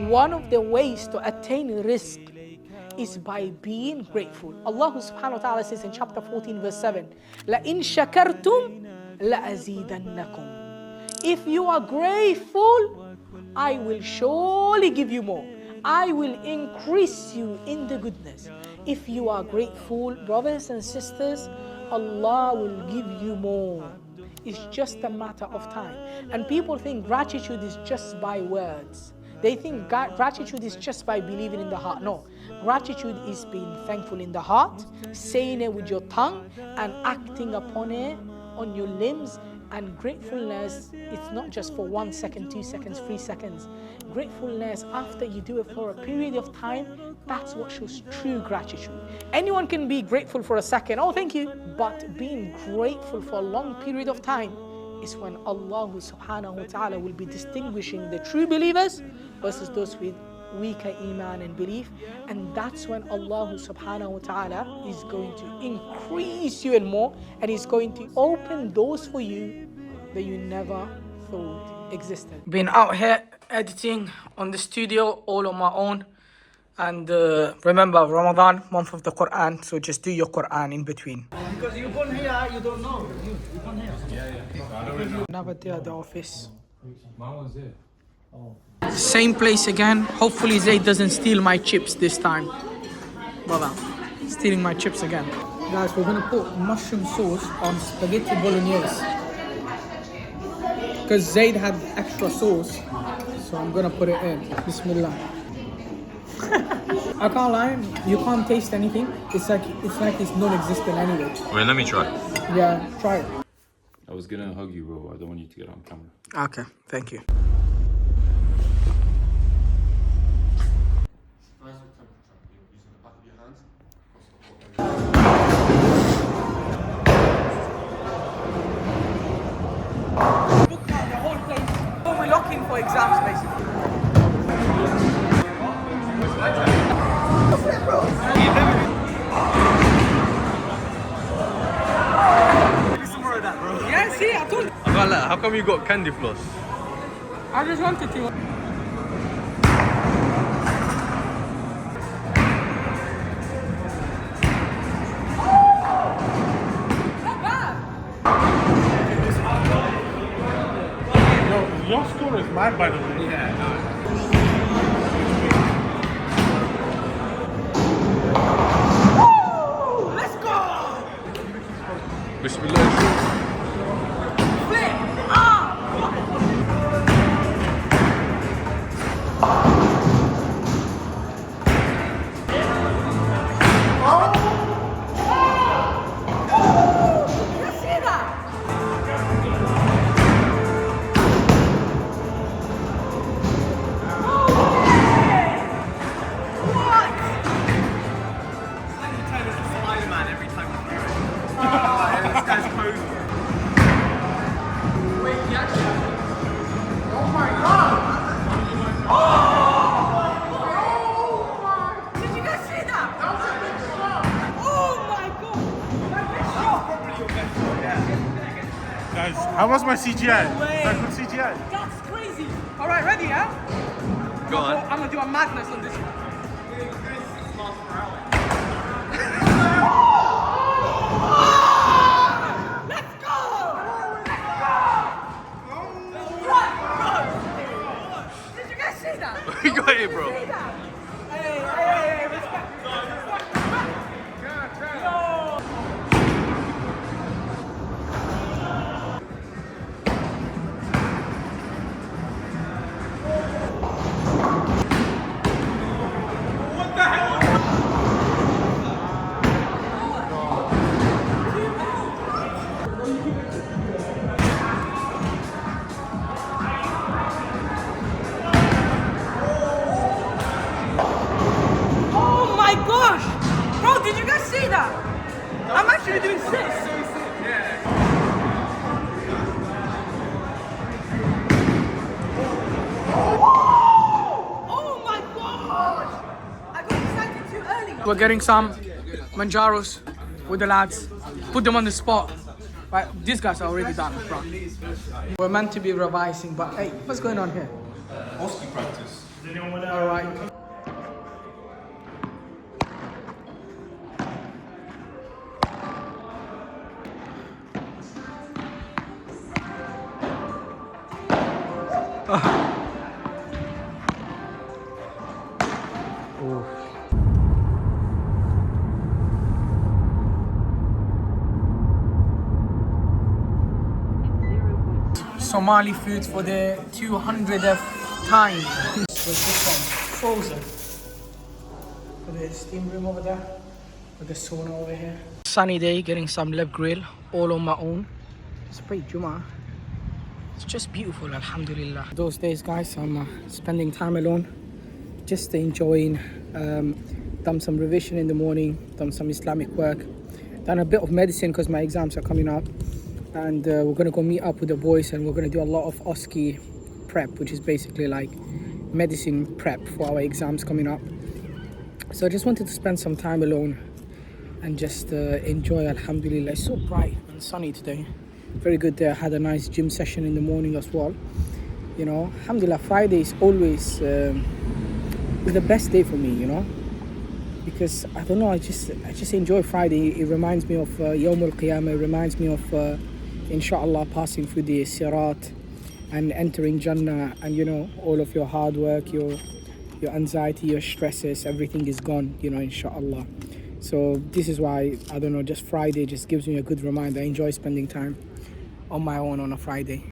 one of the ways to attain rizq is by being grateful. Allah subhanahu wa ta'ala says in chapter 14 verse 7, لَإِن شَكَرْتُمْ لَأَزِيدَنَّكُمْ. If you are grateful, I will surely give you more. I will increase you in the goodness. If you are grateful, brothers and sisters, Allah will give you more. It's just a matter of time. And people think gratitude is just by words. They think gratitude is just by believing in the heart. No, gratitude is being thankful in the heart, saying it with your tongue, and acting upon it on your limbs. And gratefulness, it's not just for 1 second, 2 seconds, 3 seconds. Gratefulness, after you do it for a period of time, that's what shows true gratitude. Anyone can be grateful for a second, oh thank you, but being grateful for a long period of time is when Allah subhanahu wa ta'ala will be distinguishing the true believers versus those with weaker iman and belief. And that's when Allah subhanahu wa ta'ala is going to increase you and more, and is going to open doors for you that you never thought existed. Been out here editing on the studio all on my own. And remember, Ramadan, month of the Quran, so just do your Quran in between. Because you're born here, you don't know. You're born here. Yeah. Another day at the office. My one's here. Same place again. Hopefully Zaid doesn't steal my chips this time. Brother, stealing my chips again. Guys, we're gonna put mushroom sauce on spaghetti bolognese. Because Zaid had extra sauce, so I'm gonna put it in. Bismillah. I can't lie, you can't taste anything. It's like it's non-existent anyway. Wait, let me try. Yeah, try it. I was gonna hug you, bro. I don't want you to get on camera. Okay, thank you. We're looking for exams basically. Yeah, see, I told you. How come you got candy floss? I just wanted to. Not bad. Yo, your score is mad, by the way. Yeah. Let's go. Bismillah. Guys, how was my CGI? No way. Is that good CGI? That's crazy. All right, ready, yeah? Go on. I'm gonna do a madness on this one. Let's go! Did you guys see that? We got it, bro. See that? Hey, respect. Did you guys see that? I'm actually doing 6. Oh my gosh! I got excited too early. We're getting some manjaros with the lads. Put them on the spot. Right, these guys are already done, bro. We're meant to be revising, but hey, what's going on here? Oski practice. All right. Somali food for the 200th time. What's this one? Frozen. With the steam room over there. With the sauna over here. Sunny day, getting some leb grill all on my own. It's pretty Juma. It's just beautiful, alhamdulillah. Those days, guys, I'm spending time alone, just enjoying. Done some revision in the morning, done some Islamic work, done a bit of medicine because my exams are coming up. And we're going to go meet up with the boys and we're going to do a lot of OSCE prep, which is basically like medicine prep for our exams coming up. So I just wanted to spend some time alone and just enjoy, alhamdulillah. It's so bright and sunny today. Very good day. I had a nice gym session in the morning as well. You know, alhamdulillah, Friday is always the best day for me, you know. Because, I don't know, I just enjoy Friday. It reminds me of Yawm al-Qiyamah. It reminds me of inshallah passing through the Sirat and entering Jannah, and you know, all of your hard work, your anxiety, your stresses, everything is gone, you know, inshallah. So this is why, I don't know, just Friday just gives me a good reminder. I enjoy spending time on my own on a Friday.